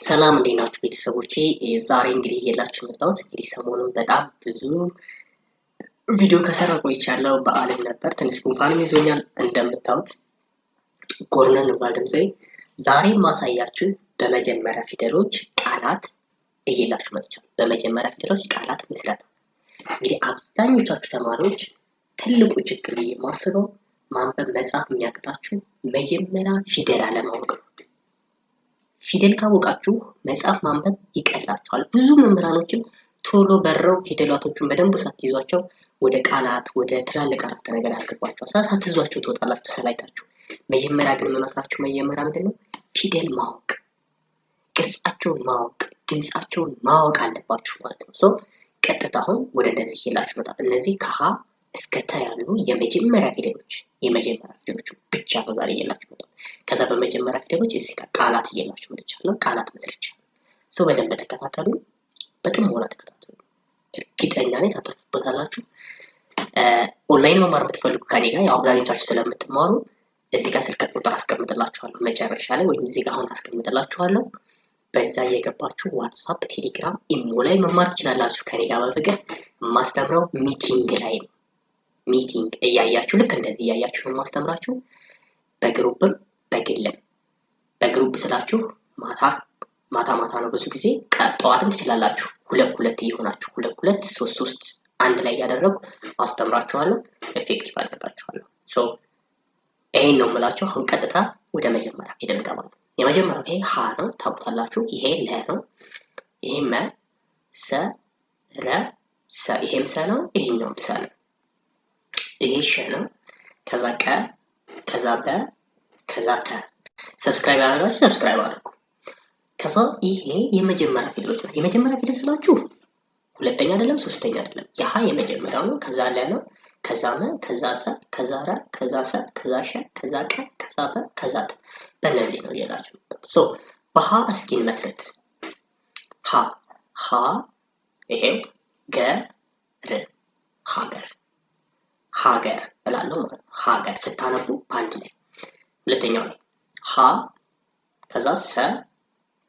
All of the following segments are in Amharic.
ሰላም እንዴት ናችሁ ቤተሰቦቼ? ዛሬ እንግዲህ እየላችሁ መጣሁት። እንግዲህ ሰሞኑን በጣም ብዙ ቪዲዮ ከሰራ ቆይቻለሁ። በዓልም ነበር፣ ትንሽ ጉንፋንም ይዞኛል እንደምታዩት ጎርነን ባል ድምጼ። ዛሬ ማሳያችሁ በመጀመሪያ ፊደሎች ቃላት እየላችሁ መጥቻለሁ። በመጀመሪያ ፊደሎች ቃላት ምስረታ። እንግዲህ አብዛኞቻችሁ ተማሪዎች ትልቁ ችግር የማስበው ማንበብ መጻፍ የሚያቅታችሁ መጀመሪያ ፊደል አለማወቅ ነው። ፊደል ካወቃችሁ መጻፍ ማንበብ ይቀላችኋል። ብዙ መምህራኖችም ቶሎ በረው ፊደላቶቹን በደንብ ሳትይዟቸው ወደ ቃላት ወደ ትላልቅ አረፍተ ነገር ያስገባችኋል። ሳትይዟቸው ትወጣላችሁ ተሰላይታችሁ። መጀመሪያ ግን መመክራችሁ መጀመሪያ ምንድነው ፊደል ማወቅ፣ ቅርጻቸውን ማወቅ፣ ድምጻቸውን ማወቅ አለባችሁ ማለት ነው። ሶ ቀጥታ አሁን ወደ እነዚህ ይላችሁ መጣ። እነዚህ ከሀ እስከ ተ ያሉ የመጀመሪያ ፊደሎች ብቻ ነው ዛሬ እየላችሁ መጣሁ። ከዛ በመጀመሪያ ፊደሎች እዚህ ጋር ቃላት እየላችሁ መጥቻለሁ። ቃላት መስርቻለሁ። ሶ በደንብ ተከታተሉ፣ በጥሞና ተከታተሉ። እርግጠኛ ነኝ ታተርፉበታላችሁ። ኦንላይን መማር የምትፈልጉ ከኔ ጋር ያው አብዛኞቻችሁ ስለምትማሩ እዚህ ጋር ስልክ ቁጥር አስቀምጥላችኋለሁ መጨረሻ ላይ፣ ወይም እዚህ ጋር አሁን አስቀምጥላችኋለሁ። በዛ እየገባችሁ ዋትስአፕ፣ ቴሌግራም፣ ኢሞ ላይ መማር ትችላላችሁ። ከኔ ጋር በፍቅር የማስተምረው ሚቲንግ ላይ ነው። ሚቲንግ እያያችሁ ልክ እንደዚህ እያያችሁ ነው ማስተምራችሁ። በግሩፕም በግልም። በግሩፕ ስላችሁ ማታ ነው ብዙ ጊዜ፣ ጠዋትም ትችላላችሁ። ሁለት እየሆናችሁ ሁለት ሶስት አንድ ላይ እያደረጉ አስተምራችኋለሁ። ኤፌክቲቭ አደርጋችኋለሁ። ሶ ይሄን ነው የምላችሁ። አሁን ቀጥታ ወደ መጀመሪያ ፊደል እንገባለን። የመጀመሪያው ይሄ ሀ ነው፣ ታውቁታላችሁ። ይሄ ለ ነው። ይሄ መ፣ ሰ፣ ረ፣ ሰ። ይሄም ሰ ነው፣ ይሄኛውም ሰ ነው። ይሄ ሸ ነው። ከዛ ቀ፣ ከዛ በ፣ ከዛ ተ። ሰብስክራይብ ያደረጋችሁ ሰብስክራይብ አድርጉ። ከዛ ይሄ የመጀመሪያ ፊደሎች ነው። የመጀመሪያ ፊደል ስላችሁ ሁለተኛ አይደለም ሶስተኛ አይደለም። የሀ የመጀመሪያው ነው። ከዛ ለ ነው። ከዛ መ፣ ከዛ ሰ፣ ከዛ ረ፣ ከዛ ሰ፣ ከዛ ሸ፣ ከዛ ቀ፣ ከዛ በ፣ ከዛ ተ። በእነዚህ ነው እያላችሁ። ሶ በሀ እስኪ እንመስረት። ሀ ይሄው ገ ር ሀገር እላለሁ ማለት ነው። ሀገር ስታነቡ በአንድ ላይ። ሁለተኛው ላይ ሀ ከዛ ሰ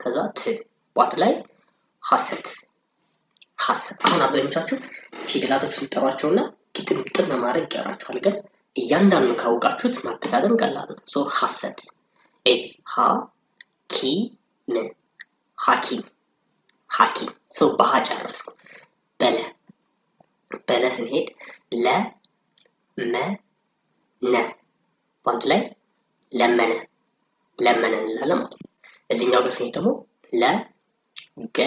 ከዛ ት በአንድ ላይ ሀሰት። አሁን አብዛኞቻችሁ ፊደላቶች ሲጠሯቸውና ግጥም ማድረግ ይቀራችኋል። ግን እያንዳንዱ ካወቃችሁት ማገጣጠም ቀላል ነው። ሶ ሀሰት ኤስ ሀ ኪ ም ሐኪም። ሶ በሀ ጨረስኩ። በለ ስንሄድ ለ መ ነ በአንድ ላይ ለመነ እንላለን ማለት ነው። እዚህኛው ጋር ስንሄድ ደግሞ ለ ገ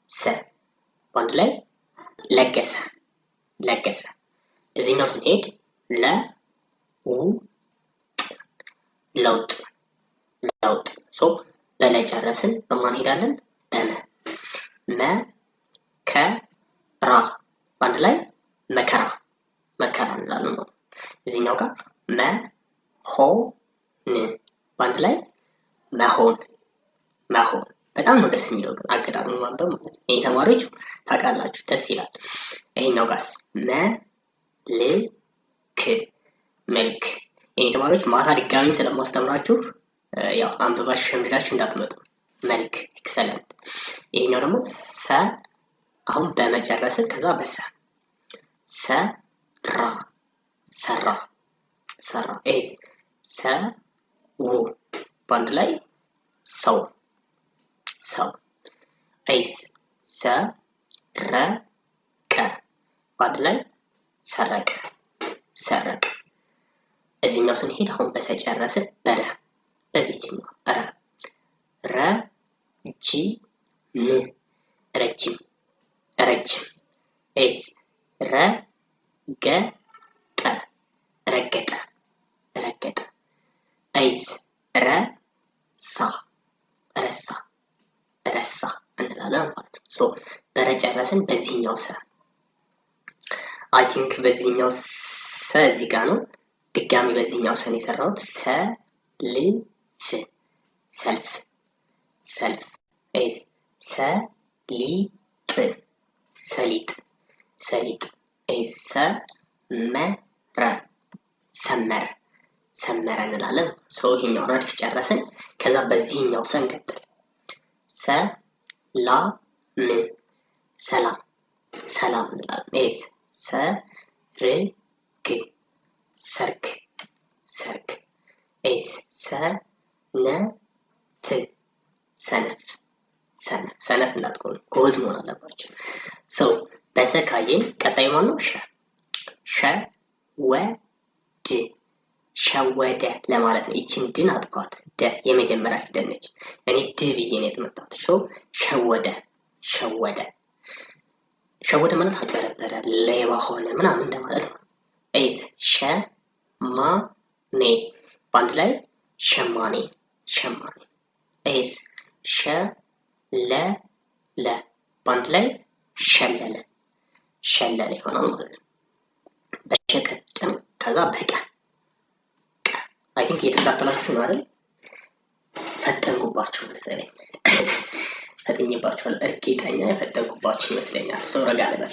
ሰ በአንድ ላይ ለገሰ። እዚህኛው ስንሄድ ለ ው ለውጥ። ሶ በለ ጨረስን። በማን ሄዳለን? በመ መከራ በአንድ ላይ መከራ እንላለን ማለት ነው። እዚህኛው ጋር መሆን በአንድ ላይ መሆን። በጣም ነው ደስ የሚለው ግን አገጣጥሙ ማንበብ ማለት ነው። ይሄ ተማሪዎች ታውቃላችሁ፣ ደስ ይላል። ይሄኛው ጋርስ መልክ። ይሄ ተማሪዎች ማታ ድጋሚ ስለማስተምራችሁ ያው አንብባችሁ ሸምዳችሁ እንዳትመጡ። መልክ ኤክሰለንት። ይሄኛው ደግሞ ሰ አሁን በመጨረስን ከዛ በሰ ሰራ ኤስ ሰው በአንድ ላይ ሰው ኤስ ሰረቀ በአንድ ላይ ሰረቀ። እዚህኛው ስንሄድ አሁን በሰ ጨረስን። በረ እዚህኛው ረጅም ኤስ ረገጠ ኤስ ረሳ እንላለን ማለት ነው። ሶ በረ ጨረስን። በዚህኛው ሰ አይ ቲንክ በዚህኛው ሰ እዚህ ጋር ነው። ድጋሚ በዚህኛው ሰን የሰራሁት ሰልፍ ኤስ ሰሊጥ ኤስ ሰመረ እንላለን። ሶ ይሄኛው ረድፍ ጨረስን። ከዛ በዚህኛው ሰን ቀጥል። ሰላም ሰላም ሰላም እንላለን። ኤስ ሰርግ ሰርግ ሰርግ። ኤስ ሰነፍ ሰነፍ ሰነፍ ሰነፍ እንዳትሆኑ ጎበዝ መሆን አለባቸው። ሰው በሰ ካየን ቀጣይ ማን ነው? ሸወድ ሸወደ ለማለት ነው። ይችን ድን አጥፋት። ደ የመጀመሪያ ፊደል ነች። እኔ ድ ብዬ ነው የተመጣሁት። ሸወደ ሸወደ ሸወደ ማለት አጭበረበረ፣ ሌባ ሆነ ምናምን እንደማለት ነው። ኤስ ሸማኔ በአንድ ላይ ሸማኔ ሸማኔ። ኤስ ሸለለ በአንድ ላይ ሸለለ ሸለለ ይሆናል ማለት ነው። በሸቀጥን ከዛ በቀ አይ ቲንክ እየተከታተላችሁ ነው አይደል? ፈጠንኩባችሁ መሰለኝ። ፈጥኝባችኋል። እርግጠኛ የፈጠንኩባችሁ ይመስለኛል። ሰው ረጋ ልበል።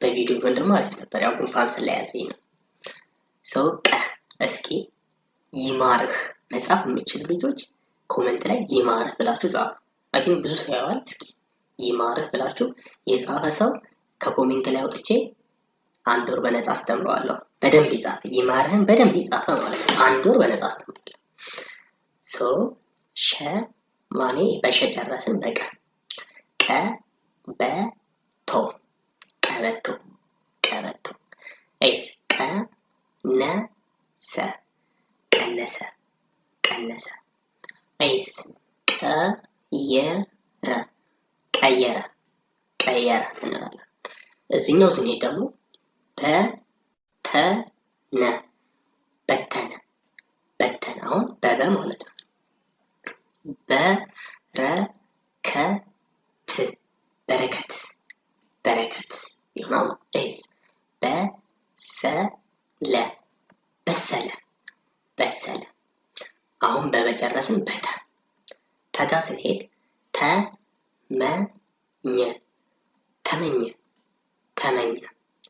በቪዲዮ ግን ደግሞ አሪፍ ነበር። ያው ጉንፋን ስለያዘኝ ነው። ሰው ቀ እስኪ ይማርህ መጻፍ የምችሉ ልጆች ኮሜንት ላይ ይማርህ ብላችሁ ጻፉ። አይ ቲንክ ብዙ ሰው ያዋል። እስኪ ይማርህ ብላችሁ የጻፈ ሰው ከኮሜንት ላይ አውጥቼ 1 ወር በነፃ አስተምረዋለሁ። በደንብ ይጻፍ። ይማርህን በደንብ ይጻፈ ማለት ነው። 1 ወር በነፃ አስተምራለሁ። ሶ ሸማኔ በሸ ጨረስን። በቀ ቀበቶ ቀበቶ ቀበቶ። ኤስ ቀነሰ ቀነሰ ቀነሰ። ኤስ ቀየረ ቀየረ ቀየረ እንላለን። እዚህኛው ስንሄድ ደግሞ በተነ በተነ በተነ። አሁን በበ ማለት ነው። በረከት በረከት በረከት ይሆናል። ኤስ በሰለ በሰለ በሰለ። አሁን በመጨረስን በተ ተጋ ስንሄድ ተመኘ ተመኘ ተመኘ።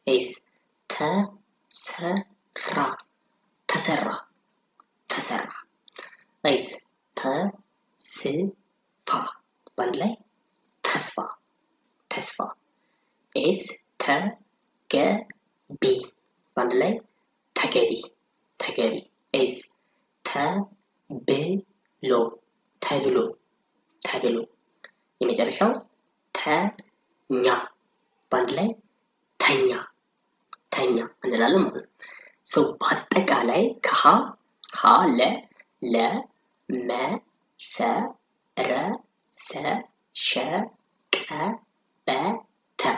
ኤስ ተሰራ ተሰራ ተሰራ። ኤስ ተስፋ በአንድ ላይ ተስፋ ተስፋ። ኤስ ተገቢ በአንድ ላይ ተገቢ ተገቢ። ኤስ ተብሎ ተብሎ ተብሎ። የመጨረሻው ተኛ በአንድ ላይ ተኛ ተኛ እንላለን ማለት ነው። ሰው በአጠቃላይ ከሀ ለ መ ሰ ረ ሰ ሸ ቀ በ ተ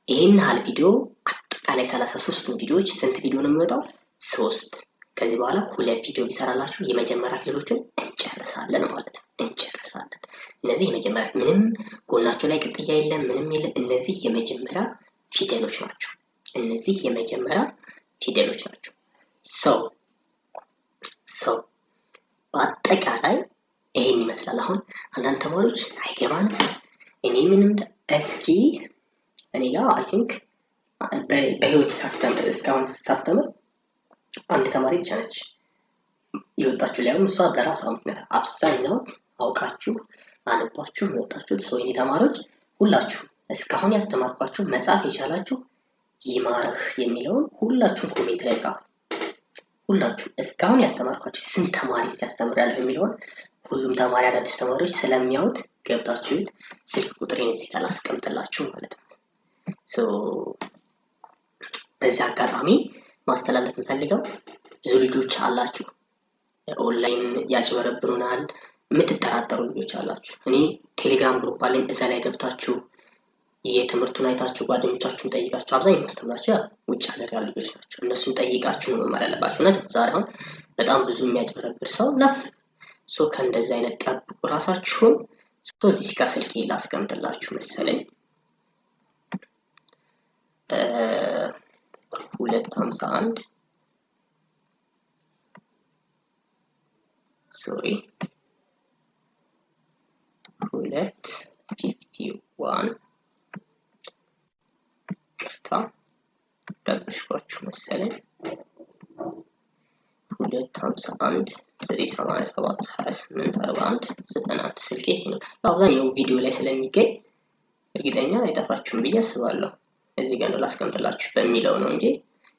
ይህን ያህል ቪዲዮ አጠቃላይ 33 ቪዲዮዎች ስንት ቪዲዮ ነው የሚወጣው? 3። ከዚህ በኋላ 2 ቪዲዮ ቢሰራላችሁ የመጀመሪያ ፊደሎችን እንጨርሳለን ማለት ነው። እንጨርሳለን። እነዚህ የመጀመሪያ ምንም ጎናቸው ላይ ቅጥያ የለም፣ ምንም የለም። እነዚህ የመጀመሪያ ፊደሎች ናቸው። እነዚህ የመጀመሪያ ፊደሎች ናቸው። ሰው በአጠቃላይ ይሄን ይመስላል። አሁን አንዳንድ ተማሪዎች አይገባንም እኔ ምንም እስኪ እኔ ጋር አይ ቲንክ በህይወት እስካሁን ሳስተምር አንድ ተማሪ ብቻ ነች የወጣችሁ። ሊያውም እሷ በራሷ ምክንያት። አብዛኛው አውቃችሁ አንባችሁ የወጣችሁት ሰው የኔ ተማሪዎች ሁላችሁ እስካሁን ያስተማርኳችሁ መጻፍ የቻላችሁ ይማርህ የሚለውን ሁላችሁም ኮሜንት ላይ ጻፉ። ሁላችሁ እስካሁን ያስተማርኳችሁ ስንት ተማሪ ሲያስተምራለሁ የሚለውን ሁሉም ተማሪ አዳዲስ ተማሪዎች ስለሚያዩት ገብታችሁት ስልክ ቁጥሬን እዚህ ጋር አስቀምጥላችሁ ማለት ነው። በዚህ አጋጣሚ ማስተላለፍ የምፈልገው ብዙ ልጆች አላችሁ ኦንላይን ያጭበረብሩናል የምትጠራጠሩ ልጆች አላችሁ። እኔ ቴሌግራም ግሩፕ አለኝ። እዛ ላይ ገብታችሁ የትምህርቱን አይታችሁ ጓደኞቻችሁን ጠይቃችሁ፣ አብዛኛው ማስተምራችሁ ውጭ ሀገር ያሉ ልጆች ናቸው። እነሱን ጠይቃችሁ ነው መማር ያለባችሁ። እውነት ዛሬ አሁን በጣም ብዙ የሚያጭበረብር ሰው ነፍ ከእንደዚህ አይነት ጠብቁ ራሳችሁን። እዚህ ጋር ስልኬ ላስቀምጥላችሁ መሰለኝ 251 251 ቅርታ ደብሽኳችሁ መሰለኝ 251-987-2841 ስልኬ ይሄ ነው። አብዛኛው ቪዲዮ ላይ ስለሚገኝ እርግጠኛ አይጠፋችሁም ብዬ አስባለሁ። እዚህ ጋር ነው ላስቀምጥላችሁ በሚለው ነው እንጂ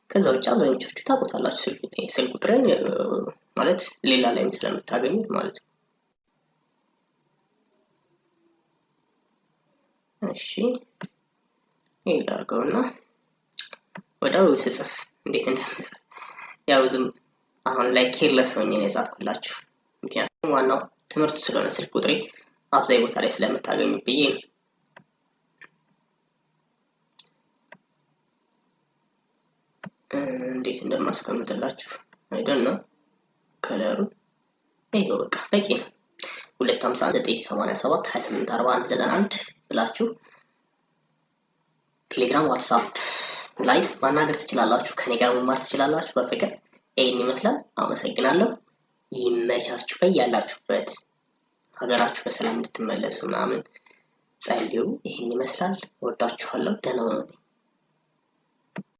ከዛ ውጭ አብዛኞቻችሁ ታውቁታላችሁ። ስልክ ቁጥርን ማለት ሌላ ላይም ስለምታገኙት ማለት ነው። እሺ ይሄ ላድርገውና ወዲያው ስጽፍ እንዴት እንደምጽፍ ያው ዝም አሁን ላይ ኬርለስ ሆኜ ነው የጻፍኩላችሁ። ምክንያቱም ዋናው ትምህርቱ ስለሆነ ስልክ ቁጥሬ አብዛኛው ቦታ ላይ ስለምታገኙ ብዬ ነው። እንዴት እንደማስቀምጥላችሁ አይደል ነው ከለሩ ይሄው በቃ በቂ ነው። 251-987-284191 ብላችሁ ቴሌግራም፣ ዋትስአፕ ላይ ማናገር ትችላላችሁ። ከኔ ጋር መማር ትችላላችሁ በፍቅር። ይሄን ይመስላል። አመሰግናለሁ። ይመቻችሁ። በያላችሁበት ሀገራችሁ በሰላም እንድትመለሱ ምናምን ጸልዩ። ይሄን ይመስላል። ወዳችኋለሁ። ደህና ሁኑ።